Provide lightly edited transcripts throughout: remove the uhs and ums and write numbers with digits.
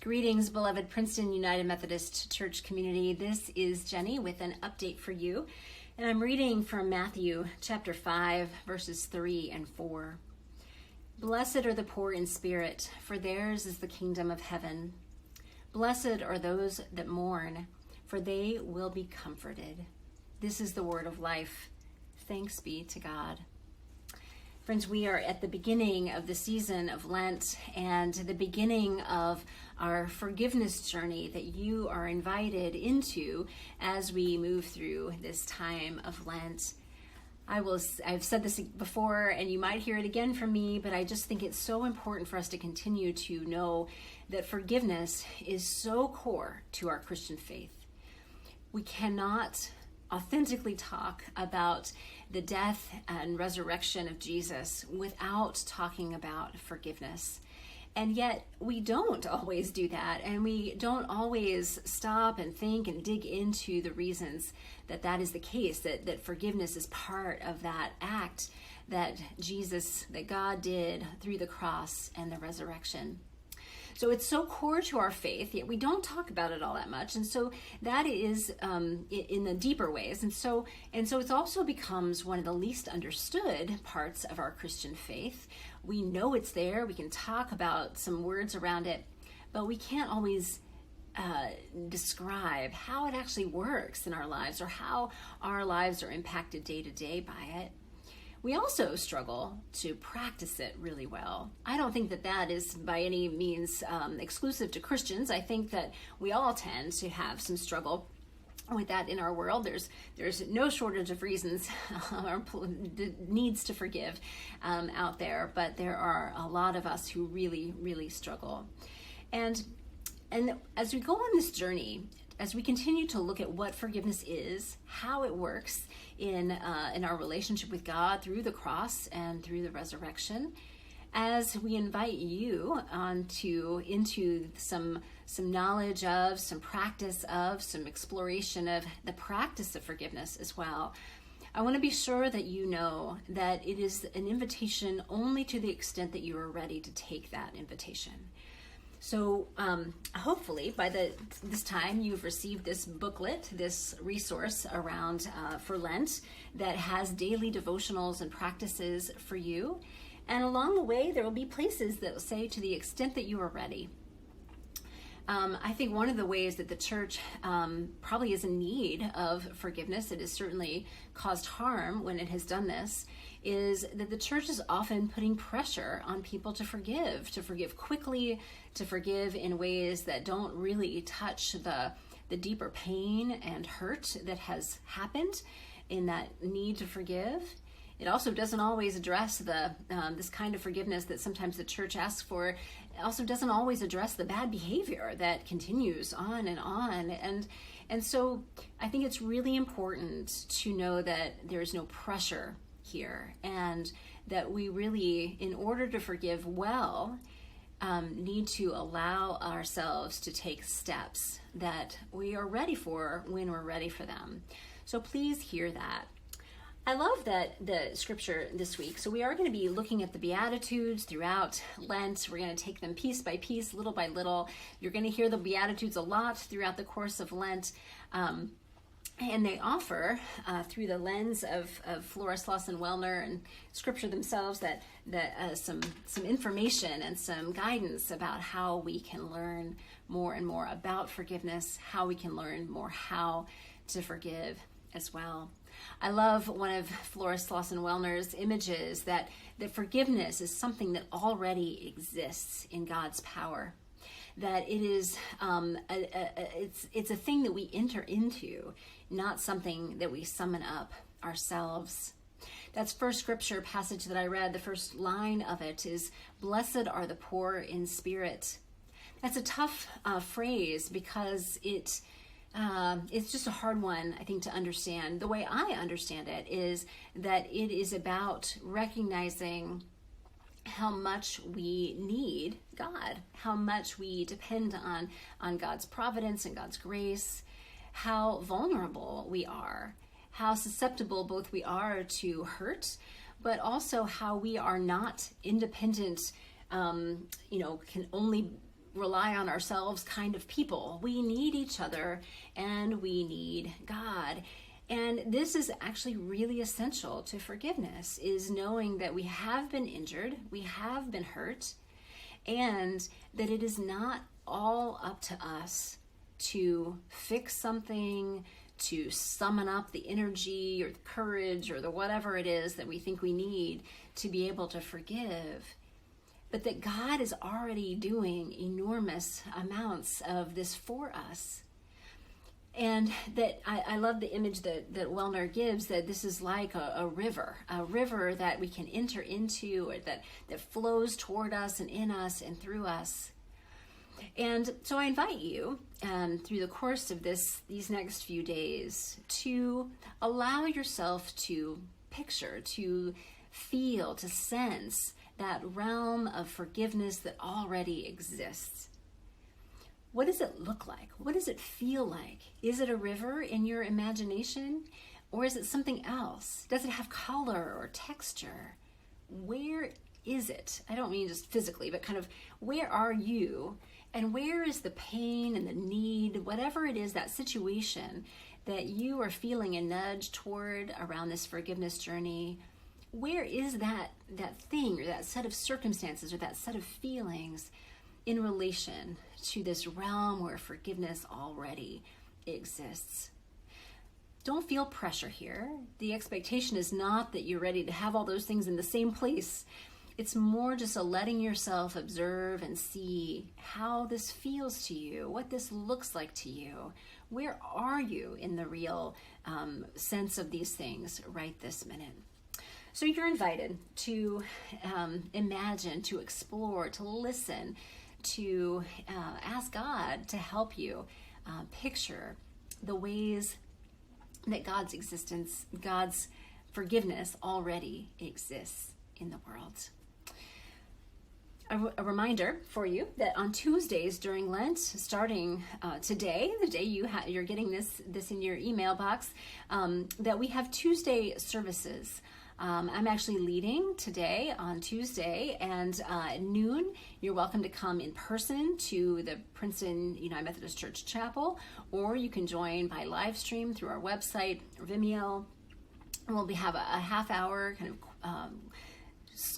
Greetings, beloved Princeton United Methodist Church community. This is Jenny with an update for you. And I'm reading from Matthew chapter 5, verses 3 and 4. Blessed are the poor in spirit, for theirs is the kingdom of heaven. Blessed are those that mourn, for they will be comforted. This is the word of life. Thanks be to God. Friends, we are at the beginning of the season of Lent and the beginning of our forgiveness journey that you are invited into as we move through this time of Lent. I've said this before and you might hear it again from me, but I just think it's so important for us to continue to know that forgiveness is so core to our Christian faith. We cannot authentically talk about the death and resurrection of Jesus without talking about forgiveness. And yet we don't always do that, and we don't always stop and think and dig into the reasons that that is the case, that forgiveness is part of that act that God did through the cross and the resurrection. So it's so core to our faith, yet we don't talk about it all that much. And so that is in the deeper ways. And so it also becomes one of the least understood parts of our Christian faith. We know it's there. We can talk about some words around it, but we can't always describe how it actually works in our lives or how our lives are impacted day to day by it. We also struggle to practice it really well. I don't think that is by any means exclusive to Christians. I think that we all tend to have some struggle with that in our world. There's no shortage of reasons or needs to forgive out there, but there are a lot of us who really, really struggle. And as we go on this journey, as we continue to look at what forgiveness is, how it works in our relationship with God through the cross and through the resurrection, as we invite you into some knowledge of, some practice of, some exploration of the practice of forgiveness as well, I want to be sure that you know that it is an invitation only to the extent that you are ready to take that invitation. So hopefully by this time you've received this booklet, this resource around for Lent that has daily devotionals and practices for you. And along the way, there will be places that will say to the extent that you are ready. I think one of the ways that the church probably is in need of forgiveness, it has certainly caused harm when it has done this, is that the church is often putting pressure on people to forgive quickly, to forgive in ways that don't really touch the deeper pain and hurt that has happened in that need to forgive. It also doesn't always address this kind of forgiveness that sometimes the church asks for. It also doesn't always address the bad behavior that continues on and on. And so I think it's really important to know that there's no pressure here, and that we really, in order to forgive well, need to allow ourselves to take steps that we are ready for when we're ready for them. So please hear that. I love that the scripture this week. So we are going to be looking at the Beatitudes throughout Lent. We're going to take them piece by piece, little by little. You're going to hear the Beatitudes a lot throughout the course of Lent. And they offer, through the lens of Flores, Lawson, Wellner, and Scripture themselves, that some information and some guidance about how we can learn more and more about forgiveness, how we can learn more how to forgive as well. I love one of Flores, Lawson, Wellner's images that forgiveness is something that already exists in God's power. That it is it's a thing that we enter into, not something that we summon up ourselves. That's first scripture passage that I read. The first line of it is, "Blessed are the poor in spirit." That's a tough phrase because it's just a hard one, I think, to understand. The way I understand it is that it is about recognizing how much we need God, how much we depend on God's providence and God's grace, how vulnerable we are, how susceptible both we are to hurt, but also how we are not independent, can only rely on ourselves kind of people. We need each other and we need God. And this is actually really essential to forgiveness, is knowing that we have been injured, we have been hurt, and that it is not all up to us to fix something, to summon up the energy or the courage or the whatever it is that we think we need to be able to forgive. But that God is already doing enormous amounts of this for us. And that I love the image that Wellner gives, that this is like a river that we can enter into, or that flows toward us and in us and through us. And so I invite you through the course of these next few days to allow yourself to picture, to feel, to sense that realm of forgiveness that already exists. What does it look like? What does it feel like? Is it a river in your imagination, or is it something else? Does it have color or texture? Where is it? I don't mean just physically, but kind of where are you, and where is the pain and the need, whatever it is, that situation that you are feeling a nudge toward around this forgiveness journey? Where is that thing or that set of circumstances or that set of feelings in relation to this realm where forgiveness already exists? Don't feel pressure here. The expectation is not that you're ready to have all those things in the same place. It's more just a letting yourself observe and see how this feels to you, what this looks like to you. Where are you in the real sense of these things right this minute? So you're invited to imagine, to explore, to listen, to ask God to help you picture the ways that God's existence, God's forgiveness already exists in the world. A reminder for you that on Tuesdays during Lent, starting today, the day you're getting this in your email box, that we have Tuesday services. I'm actually leading today on Tuesday, and at noon, you're welcome to come in person to the Princeton United Methodist Church Chapel, or you can join by live stream through our website or Vimeo. And we'll have a half hour kind of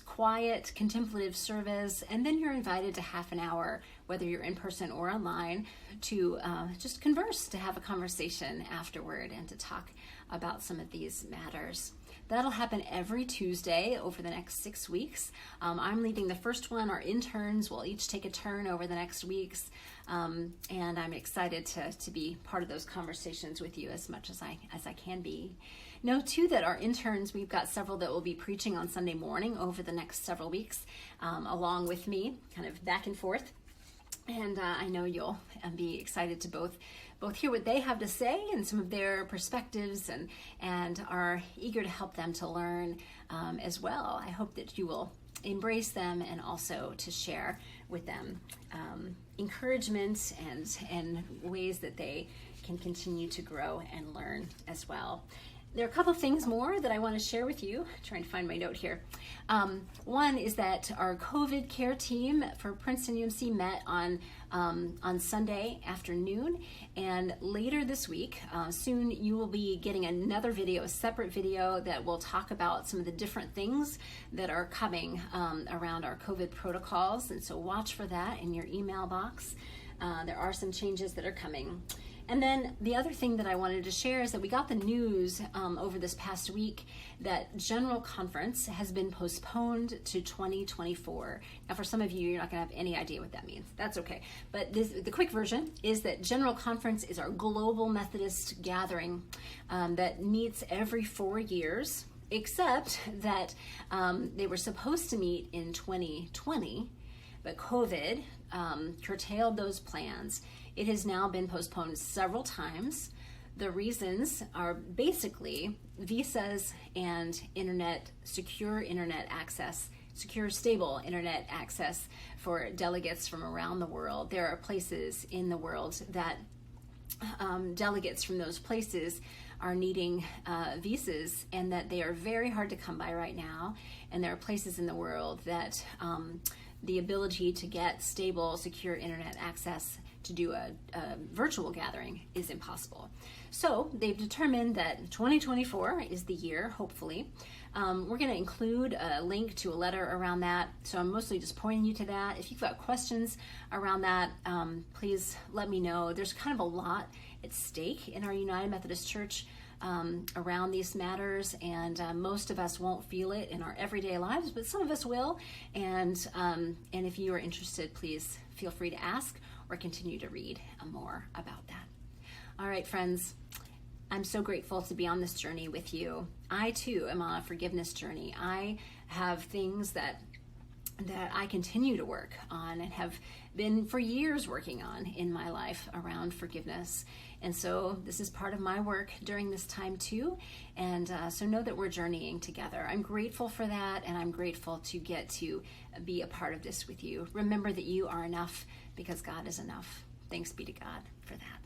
quiet, contemplative service, and then you're invited to half an hour, whether you're in person or online, to just converse, to have a conversation afterward and to talk about some of these matters. That'll happen every Tuesday over the next 6 weeks. I'm leading the first one. Our interns will each take a turn over the next weeks, and I'm excited to be part of those conversations with you as much as I can be. Know too that our interns, we've got several that will be preaching on Sunday morning over the next several weeks, along with me, kind of back and forth. And I know you'll be excited to both hear what they have to say and some of their perspectives, and are eager to help them to learn as well. I hope that you will embrace them and also to share with them encouragement and ways that they can continue to grow and learn as well. There are a couple of things more that I want to share with you. I'm trying to find my note here. One is that our COVID care team for Princeton UMC met on Sunday afternoon, and later this week, soon you will be getting another video, a separate video that will talk about some of the different things that are coming around our COVID protocols, and so watch for that in your email box. There are some changes that are coming. And then the other thing that I wanted to share is that we got the news over this past week that General Conference has been postponed to 2024. Now, for some of you, you're not going to have any idea what that means. That's okay. But the quick version is that General Conference is our global Methodist gathering that meets every 4 years, except that they were supposed to meet in 2020, but COVID curtailed those plans. It has now been postponed several times. The reasons are basically visas and secure internet access, secure, stable internet access for delegates from around the world. There are places in the world that delegates from those places are needing visas, and that they are very hard to come by right now. And there are places in the world that the ability to get stable, secure internet access to do a virtual gathering is impossible. So they've determined that 2024 is the year, hopefully. We're going to include a link to a letter around that, so I'm mostly just pointing you to that. If you've got questions around that, please let me know. There's kind of a lot at stake in our United Methodist Church around these matters, and most of us won't feel it in our everyday lives, but some of us will. And if you are interested, please feel free to ask or continue to read more about that. All right, friends, I'm so grateful to be on this journey with you. I too am on a forgiveness journey. I have things that I continue to work on and have been for years working on in my life around forgiveness. And so this is part of my work during this time too. And so know that we're journeying together. I'm grateful for that, and I'm grateful to get to be a part of this with you. Remember that you are enough because God is enough. Thanks be to God for that.